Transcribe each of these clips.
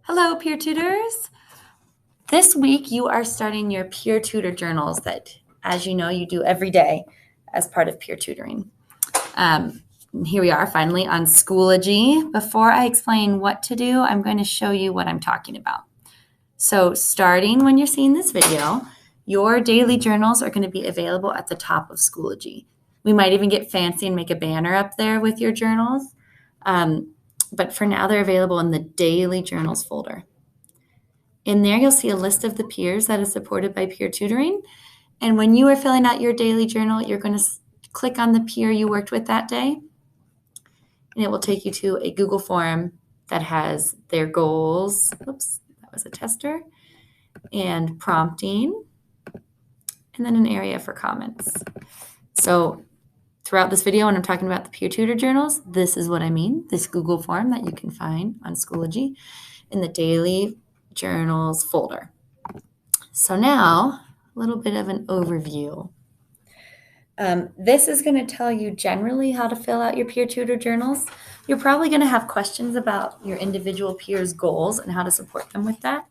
Hello, peer tutors. This week you are starting your peer tutor journals that, as you know, you do every day as part of peer tutoring. Here we are finally on Schoology. Before I explain what to do, I'm going to show you what I'm talking about. So starting when you're seeing this video, your daily journals are going to be available at the top of Schoology. We might even get fancy and make a banner up there with your journals. But for now, they're available in the daily journals folder. In there, you'll see a list of the peers that is supported by peer tutoring. And when you are filling out your daily journal, you're going to click on the peer you worked with that day, and it will take you to a Google form that has their goals. Oops, that was a tester. And prompting, and then an area for comments. So throughout this video, when I'm talking about the peer tutor journals, this is what I mean. This Google form that you can find on Schoology in the daily journals folder. So now, a little bit of an overview. This is going to tell you generally how to fill out your peer tutor journals. You're probably going to have questions about your individual peers' goals and how to support them with that.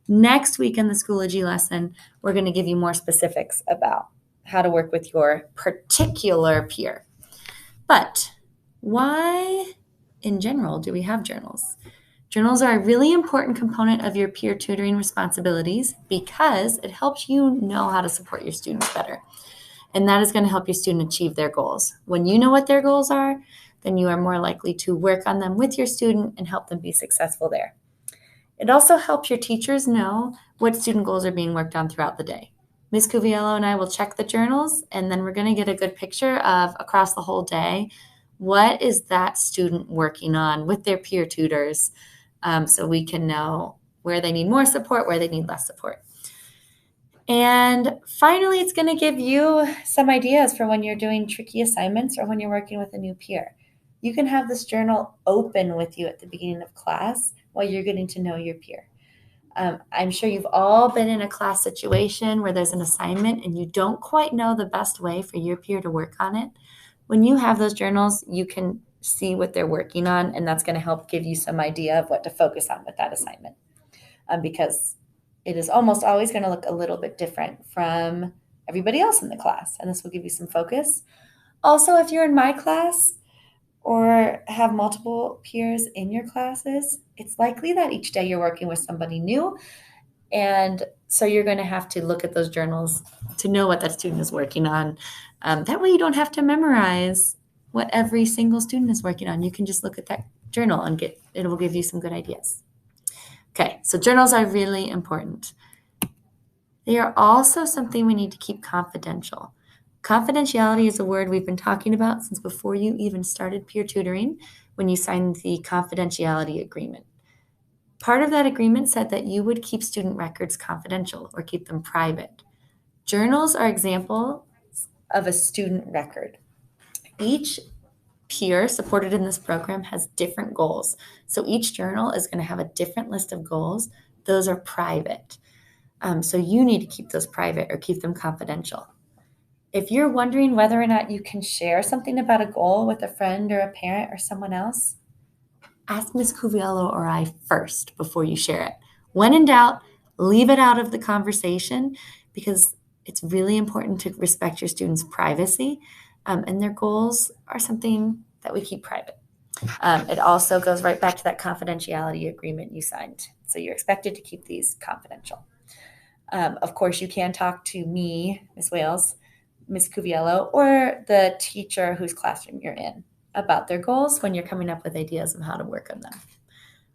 Next week in the Schoology lesson, we're going to give you more specifics about how to work with your particular peer. But why, in general, do we have journals? Journals are a really important component of your peer tutoring responsibilities because it helps you know how to support your students better. And that is going to help your student achieve their goals. When you know what their goals are, then you are more likely to work on them with your student and help them be successful there. It also helps your teachers know what student goals are being worked on throughout the day. Ms. Cuviello and I will check the journals, and then we're going to get a good picture of across the whole day, what is that student working on with their peer tutors, so we can know where they need more support, where they need less support. And finally, it's going to give you some ideas for when you're doing tricky assignments or when you're working with a new peer. You can have this journal open with you at the beginning of class while you're getting to know your peer. I'm sure you've all been in a class situation where there's an assignment and you don't quite know the best way for your peer to work on it. When you have those journals, you can see what they're working on, and that's going to help give you some idea of what to focus on with that assignment. Because it is almost always going to look a little bit different from everybody else in the class, and this will give you some focus. Also, if you're in my class or have multiple peers in your classes, it's likely that each day you're working with somebody new, and so you're going to have to look at those journals to know what that student is working on. That way you don't have to memorize what every single student is working on. You can just look at that journal and it will give you some good ideas. Okay, so journals are really important. They are also something we need to keep confidential. Confidentiality is a word we've been talking about since before you even started peer tutoring when you signed the confidentiality agreement. Part of that agreement said that you would keep student records confidential or keep them private. Journals are examples of a student record. Each peer supported in this program has different goals. So each journal is going to have a different list of goals. Those are private. So you need to keep those private or keep them confidential. If you're wondering whether or not you can share something about a goal with a friend or a parent or someone else, ask Ms. Cuviello or I first before you share it. When in doubt, leave it out of the conversation because it's really important to respect your students' privacy, and their goals are something that we keep private. It also goes right back to that confidentiality agreement you signed. So you're expected to keep these confidential. Of course, you can talk to me, Ms. Wales, Ms. Cuviello, or the teacher whose classroom you're in about their goals when you're coming up with ideas of how to work on them.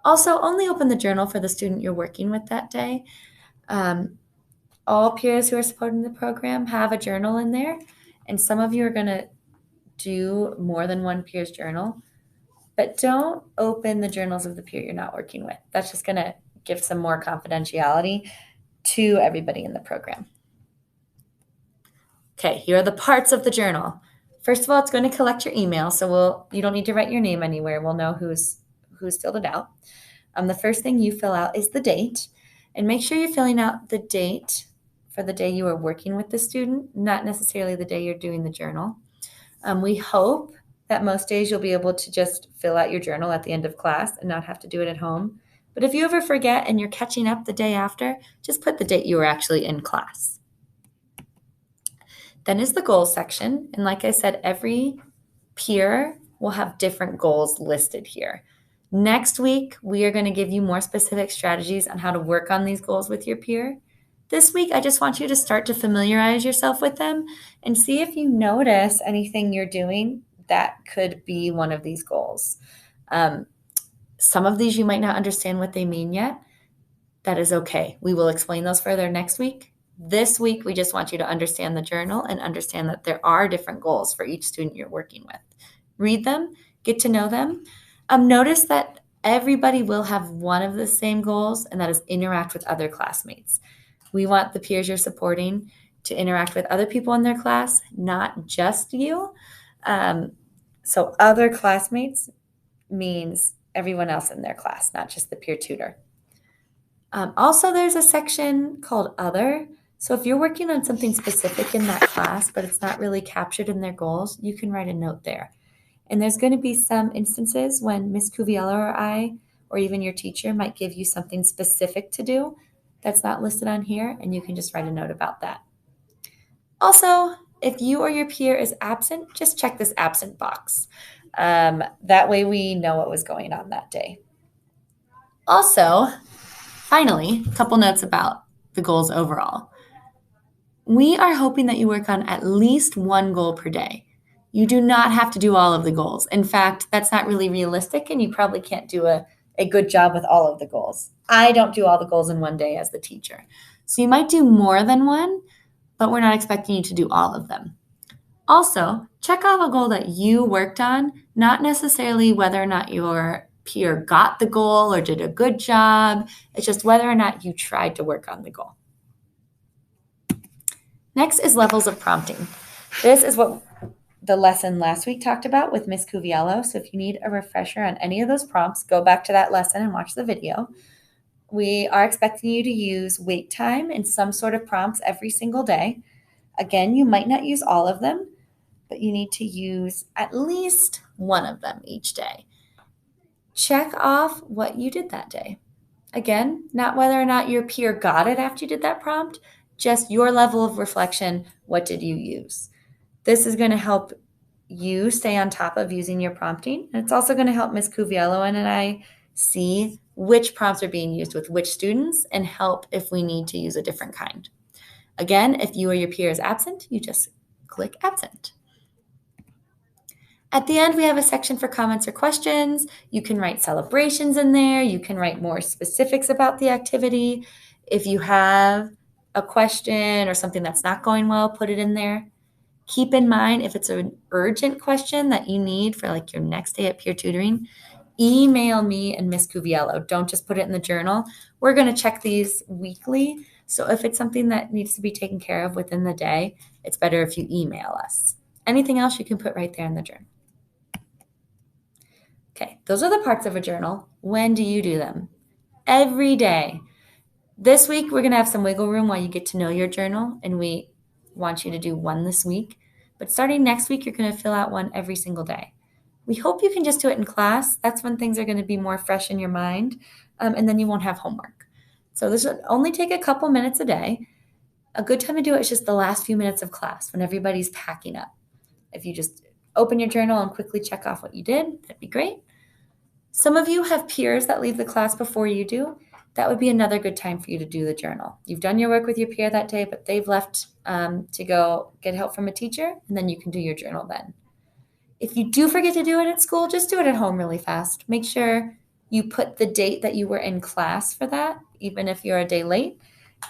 Also, only open the journal for the student you're working with that day. All peers who are supporting the program have a journal in there, and some of you are going to do more than one peer's journal, but don't open the journals of the peer you're not working with. That's just going to give some more confidentiality to everybody in the program. Okay, here are the parts of the journal. First of all, it's going to collect your email, so you don't need to write your name anywhere. We'll know who's filled it out. The first thing you fill out is the date, and make sure you're filling out the date for the day you are working with the student, not necessarily the day you're doing the journal. We hope that most days you'll be able to just fill out your journal at the end of class and not have to do it at home. But if you ever forget and you're catching up the day after, just put the date you were actually in class. Then is the goals section. And like I said, every peer will have different goals listed here. Next week, we are going to give you more specific strategies on how to work on these goals with your peer. This week, I just want you to start to familiarize yourself with them and see if you notice anything you're doing that could be one of these goals. Some of these you might not understand what they mean yet. That is okay. We will explain those further next week. This week, we just want you to understand the journal and understand that there are different goals for each student you're working with. Read them, get to know them. Notice that everybody will have one of the same goals, and that is interact with other classmates. We want the peers you're supporting to interact with other people in their class, not just you. So other classmates means everyone else in their class, not just the peer tutor. Also, there's a section called Other. So if you're working on something specific in that class, but it's not really captured in their goals, you can write a note there. And there's going to be some instances when Ms. Cuviello or I, or even your teacher, might give you something specific to do that's not listed on here, and you can just write a note about that. Also, if you or your peer is absent, just check this absent box. That way we know what was going on that day. Also, finally, a couple notes about the goals overall. We are hoping that you work on at least one goal per day. You do not have to do all of the goals. In fact, that's not really realistic, and you probably can't do a good job with all of the goals. I don't do all the goals in one day as the teacher. So you might do more than one, but we're not expecting you to do all of them. Also, check off a goal that you worked on, not necessarily whether or not your peer got the goal or did a good job. It's just whether or not you tried to work on the goal. Next is levels of prompting. This is what the lesson last week talked about with Ms. Cuviello. So if you need a refresher on any of those prompts, go back to that lesson and watch the video. We are expecting you to use wait time and some sort of prompts every single day. Again, you might not use all of them, but you need to use at least one of them each day. Check off what you did that day. Again, not whether or not your peer got it after you did that prompt, just your level of reflection. What did you use? This is going to help you stay on top of using your prompting. And it's also going to help Ms. Cuviello and I see which prompts are being used with which students and help if we need to use a different kind. Again, if you or your peer is absent, you just click absent. At the end, we have a section for comments or questions. You can write celebrations in there. You can write more specifics about the activity. If you have a question or something that's not going well, put it in there. Keep in mind, if it's an urgent question that you need for like your next day at peer tutoring, email me and Ms. Cuviello. Don't just put it in the journal. We're going to check these weekly. So if it's something that needs to be taken care of within the day, it's better if you email us. Anything else you can put right there in the journal. Okay, those are the parts of a journal. When do you do them? Every day. This week, we're going to have some wiggle room while you get to know your journal, and we want you to do one this week. But starting next week, you're going to fill out one every single day. We hope you can just do it in class. That's when things are going to be more fresh in your mind, and then you won't have homework. So this should only take a couple minutes a day. A good time to do it is just the last few minutes of class when everybody's packing up. If you just open your journal and quickly check off what you did, that'd be great. Some of you have peers that leave the class before you do. That would be another good time for you to do the journal. You've done your work with your peer that day, but they've left to go get help from a teacher, and then you can do your journal then. If you do forget to do it at school, just do it at home really fast. Make sure you put the date that you were in class for that, even if you're a day late.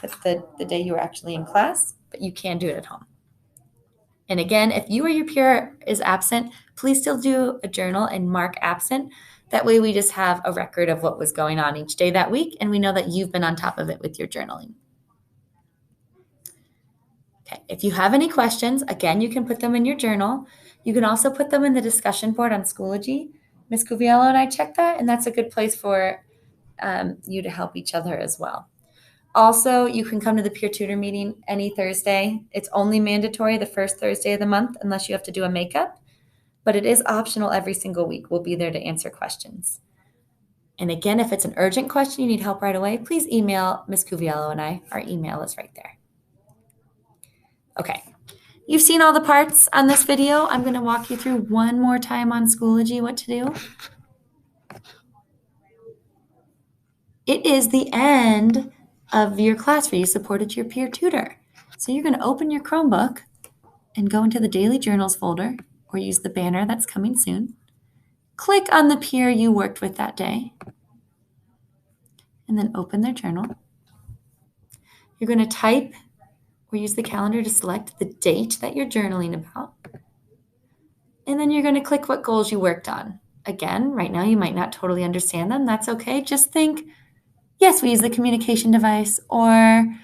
Put the day you were actually in class, but you can do it at home. And again, if you or your peer is absent, please still do a journal and mark absent. That way we just have a record of what was going on each day that week, and we know that you've been on top of it with your journaling. Okay, if you have any questions, again, you can put them in your journal. You can also put them in the discussion board on Schoology. Ms. Cuviello and I checked that, and that's a good place for you to help each other as well. Also, you can come to the peer tutor meeting any Thursday. It's only mandatory the first Thursday of the month unless you have to do a makeup, but it is optional every single week. We'll be there to answer questions. And again, if it's an urgent question, you need help right away, please email Ms. Cuviello and I. Our email is right there. Okay, you've seen all the parts on this video. I'm going to walk you through one more time on Schoology what to do. It is the end of your class where you supported your peer tutor. So you're going to open your Chromebook and go into the Daily Journals folder or use the banner that's coming soon. Click on the peer you worked with that day and then open their journal. You're going to type or use the calendar to select the date that you're journaling about. And then you're going to click what goals you worked on. Again, right now you might not totally understand them. That's okay. Just think, yes, we use the communication device, or,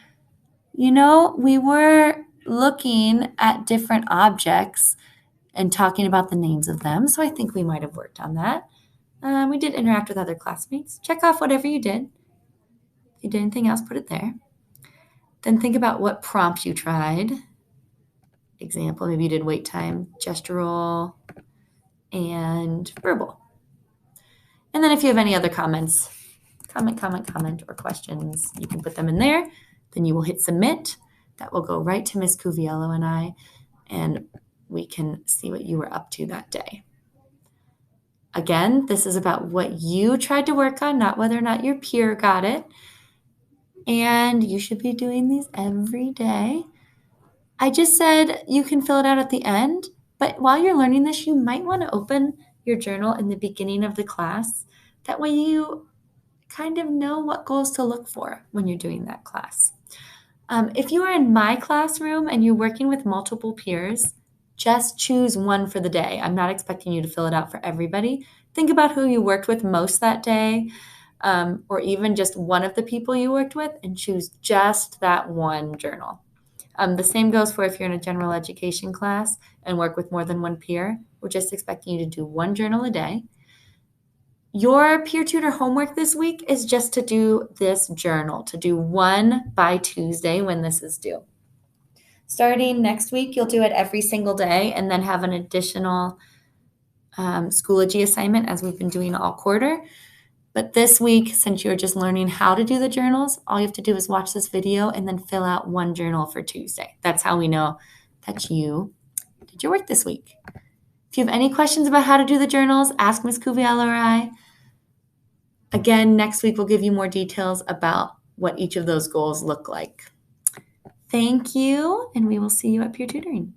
we were looking at different objects and talking about the names of them. So I think we might have worked on that. We did interact with other classmates. Check off whatever you did. If you did anything else, put it there. Then think about what prompt you tried. Example, maybe you did wait time, gestural, and verbal. And then if you have any other comments, comment, or questions, you can put them in there. Then you will hit submit. That will go right to Ms. Cuviello and I, and we can see what you were up to that day. Again, this is about what you tried to work on, not whether or not your peer got it. And you should be doing these every day. I just said you can fill it out at the end, but while you're learning this, you might want to open your journal in the beginning of the class. That way you kind of know what goals to look for when you're doing that class. If you are in my classroom and you're working with multiple peers, just choose one for the day. I'm not expecting you to fill it out for everybody. Think about who you worked with most that day, or even just one of the people you worked with, and choose just that one journal. The same goes for if you're in a general education class and work with more than one peer. We're just expecting you to do one journal a day. Your peer tutor homework this week is just to do this journal, to do one by Tuesday when this is due. Starting next week, you'll do it every single day and then have an additional Schoology assignment as we've been doing all quarter. But this week, since you're just learning how to do the journals, all you have to do is watch this video and then fill out one journal for Tuesday. That's how we know that you did your work this week. If you have any questions about how to do the journals, ask Ms. Cuviello or I. Again, next week we'll give you more details about what each of those goals look like. Thank you, and we will see you at Peer Tutoring.